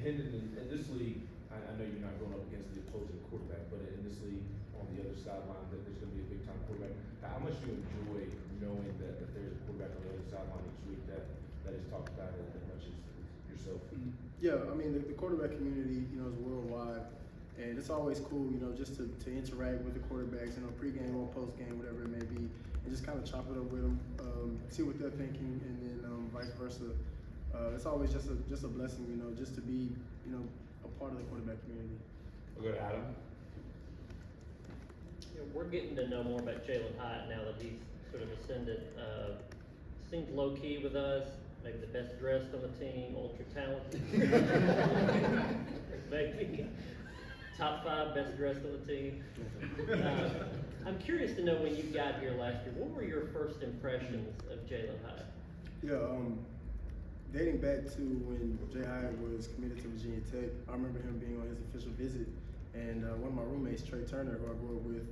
Hendon, in this league, I know you're not going up against the opposing quarterback, but in this league, on the other sideline, that there's going to be a big time quarterback. How much do you enjoy knowing that there's a quarterback on the other sideline each week that is talked about as much as yourself? Yeah, I mean the quarterback community, is worldwide, and it's always cool, just to interact with the quarterbacks, pregame or postgame, whatever it may be, and just kind of chop it up with them, see what they're thinking, and then vice versa. It's always just a blessing, just to be, a part of the quarterback community. We'll go to Adam. We're getting to know more about Jalin Hyatt now that he's sort of ascended. Seems low key with us, maybe the best dressed on the team, ultra talented. Maybe top 5 best dressed on the team. I'm curious to know when you got here last year, what were your first impressions of Jalin Hyatt? Yeah, dating back to when Jay Hyatt was committed to Virginia Tech, I remember him being on his official visit, and one of my roommates, Trey Turner, who I grew up with,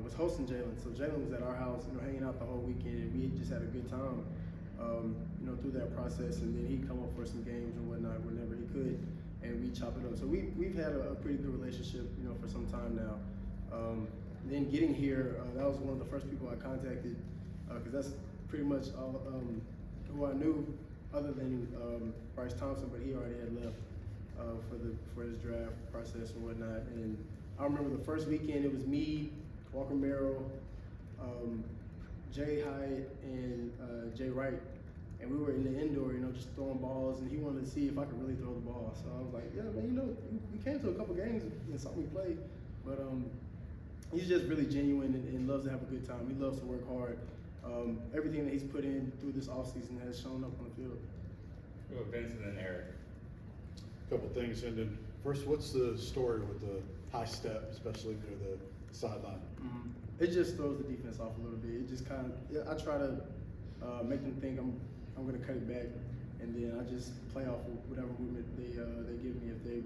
was hosting Jalen. So Jalen was at our house, hanging out the whole weekend, and we just had a good time, through that process. And then he'd come up for some games and whatnot whenever he could, and we'd chop it up. So we've had a pretty good relationship, for some time now. Then getting here, that was one of the first people I contacted, because that's pretty much all who I knew, other than Bryce Thompson, but he already had left for his draft process and whatnot. And I remember the first weekend, it was me, Walker Merrill, Jay Hyatt, and Jay Wright. And we were in the indoor, just throwing balls, and he wanted to see if I could really throw the ball. So I was like, yeah, man, we came to a couple games and saw me play, but he's just really genuine and loves to have a good time. He loves to work hard. Everything that he's put in through this offseason has shown up on the field. We'll go Vincent and Eric. Couple things, Hendon. First, what's the story with the high step, especially near the sideline? It just throws the defense off a little bit. It just kind of, I try to make them think I'm going to cut it back, and then I just play off of whatever movement they give me. If they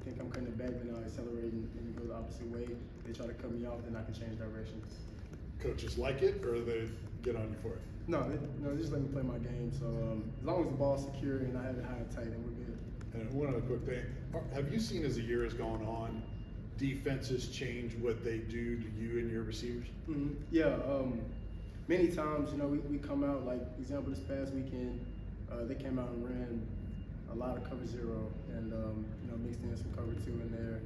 think I'm cutting it back, then I accelerate and go the opposite way. If they try to cut me off, then I can change directions. Coaches like it, or they get on you for it? No, they just let me play my game. So as long as the ball's secure and I have it high and tight, then we're good. And one other quick thing, have you seen as the year has gone on, defenses change what they do to you and your receivers? Yeah, many times, we come out, like example this past weekend, they came out and ran a lot of cover 0 and mixed in some cover 2 in there.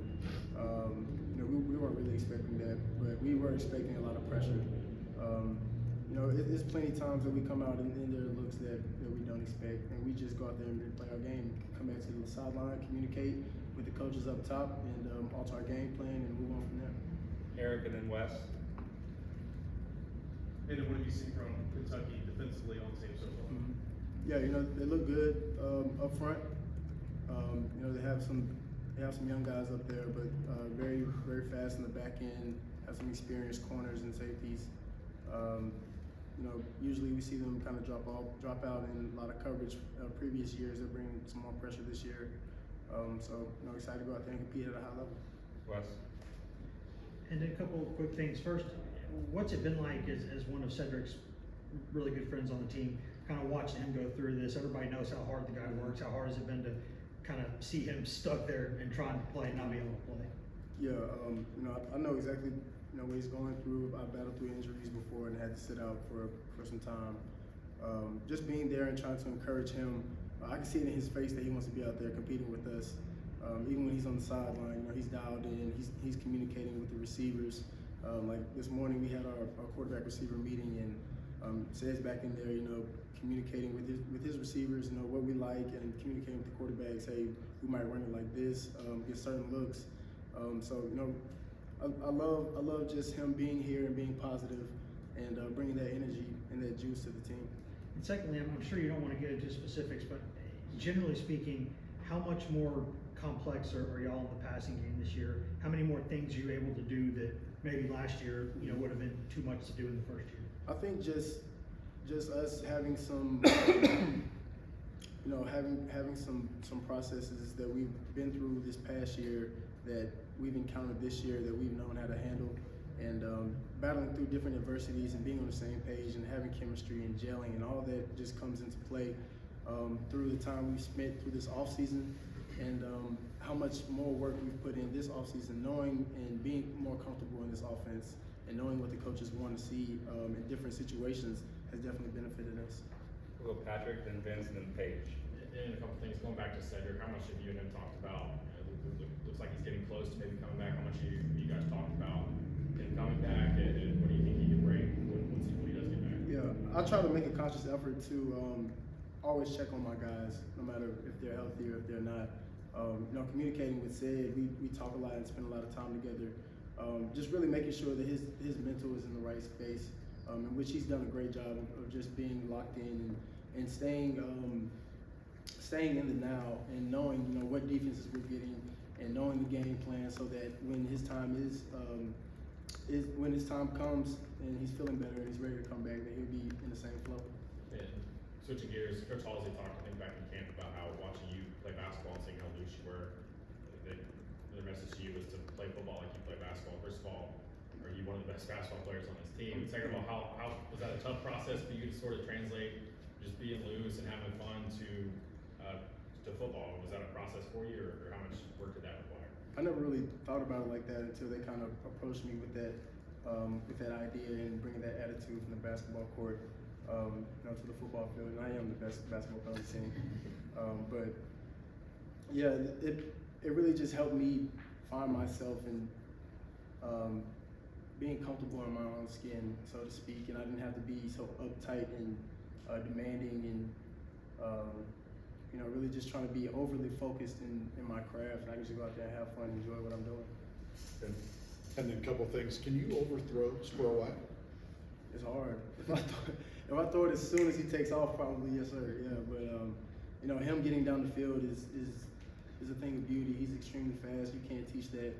We weren't really expecting that, but we were expecting a lot of pressure. There's plenty of times that we come out and there are looks that we don't expect, and we just go out there and play our game, come back to the sideline, communicate with the coaches up top, and alter our game plan and move on from there. Eric and then Wes. And then what have you seen from Kentucky defensively on the team so far? Yeah, they look good up front. They have some young guys up there, but very, very fast in the back end, have some experienced corners and safeties. Usually we see them kind of drop out in a lot of coverage previous years. They're bringing some more pressure this year. So, excited to go out there and compete at a high level. Wes. And a couple of quick things. First, what's it been like as one of Cedric's really good friends on the team, kind of watching him go through this? Everybody knows how hard the guy works. How hard has it been to kind of see him stuck there and trying to play and not be able to play? Yeah, I know exactly what he's going through. I battled through injuries before and had to sit out for some time. Just being there and trying to encourage him, I can see it in his face that he wants to be out there competing with us. Even when he's on the sideline, he's dialed in. He's communicating with the receivers. Like this morning, we had our quarterback receiver meeting, and says back in there, communicating with his receivers, what we like, and communicating with the quarterbacks. Hey, we might run it like this, get certain looks. I love just him being here and being positive and bringing that energy and that juice to the team. And secondly, I'm sure you don't want to get into specifics, but generally speaking, how much more complex are y'all in the passing game this year? How many more things are you able to do that maybe last year, would have been too much to do in the first year? I think just us having some, having some processes that we've been through this past year that we've encountered this year that we've known how to handle, and battling through different adversities and being on the same page and having chemistry and gelling, and all that just comes into play through the time we've spent through this off season. and how much more work we've put in this offseason, knowing and being more comfortable in this offense, and knowing what the coaches want to see in different situations has definitely benefited us. We'll go Patrick, then Vince, and then Paige. And a couple things, going back to Cedric, how much have you and him talked about, looks like he's getting close to maybe coming back, how much you guys talked about him coming back, and what do you think he can bring when he does get back? Yeah, I try to make a conscious effort to always check on my guys, no matter if they're healthy or if they're not. Communicating with Sid, we talk a lot and spend a lot of time together. Just really making sure that his mental is in the right space, in which he's done a great job of just being locked in and staying in the now and knowing what defenses we're getting and knowing the game plan, so that when his time when his time comes and he's feeling better and he's ready to come back, that he'll be in the same flow. And switching gears, Coach Halsey talked, I think, back in camp about how watching you play basketball and seeing how loose you were, the message to you was to play football like you play basketball. First of all, are you one of the best basketball players on this team? And second of all, how was that a tough process for you to sort of translate just being loose and having fun to football? Was that a process for you, or how much work did that require? I never really thought about it like that until they kind of approached me with that idea and bringing that attitude from the basketball court, to the football field. And I am the best basketball player on the team, but yeah, it really just helped me find myself and being comfortable in my own skin, so to speak. And I didn't have to be so uptight and demanding and really just trying to be overly focused in my craft. And I can just go out there and have fun and enjoy what I'm doing. And then a couple things. Can you overthrow square Y? It's hard. If I throw it as soon as he takes off, probably yes sir. Yeah, but him getting down the field is a thing of beauty. He's extremely fast. You can't teach that.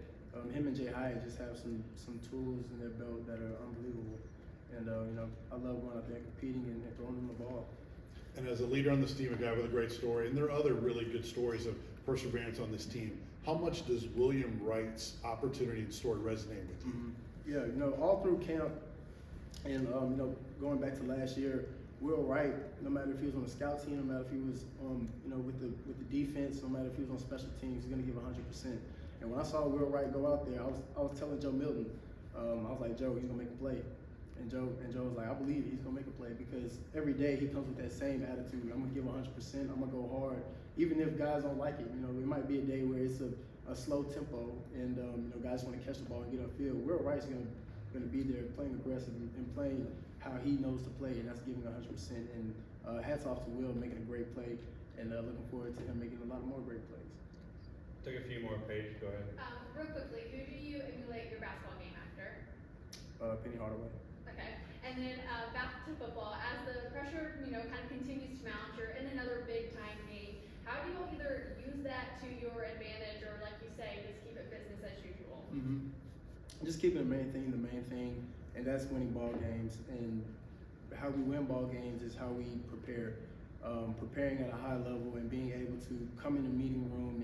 Him and Hyatt just have some tools in their belt that are unbelievable. And I love going out there and competing and throwing them the ball. And as a leader on this team, a guy with a great story, and there are other really good stories of perseverance on this team. How much does William Wright's opportunity and story resonate with you? Mm-hmm. Yeah, all through camp, and going back to last year, Will Wright, no matter if he was on the scout team, no matter if he was with the defense, no matter if he was on special teams, he's gonna give 100%. And when I saw Will Wright go out there, I was telling Joe Milton, I was like, Joe, he's gonna make a play. And Joe was like, I believe he's gonna make a play, because every day he comes with that same attitude. I'm gonna give 100%. I'm gonna go hard, even if guys don't like it. It might be a day where it's a slow tempo, and guys want to catch the ball and get upfield. Will Wright's gonna be there playing aggressive and playing how he knows to play, and that's giving 100%. And hats off to Will making a great play, and looking forward to him making a lot more great plays. Take a few more, Paige. Go ahead. Real quickly, who do you emulate your basketball game after? Penny Hardaway. Okay, and then back to football. As the pressure, kind of continues to mount, you're in another big time game. How do you either use that to your advantage, or like you say, just keep it business as usual? Mm-hmm. Just keeping the main thing, and that's winning ball games. And how we win ball games is how we prepare. Preparing at a high level and being able to come in the meeting room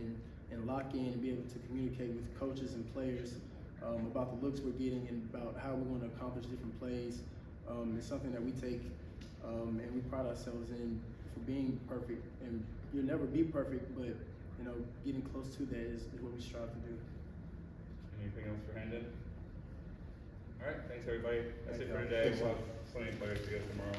and lock in and be able to communicate with coaches and players about the looks we're getting and about how we're going to accomplish different plays. It's something that we take and we pride ourselves in for being perfect. And you'll never be perfect, but getting close to that is what we strive to do. Anything else for Hendon? All right, thanks everybody. That's Thanks, it for y'all. today. Thanks, We'll have plenty of players to go tomorrow.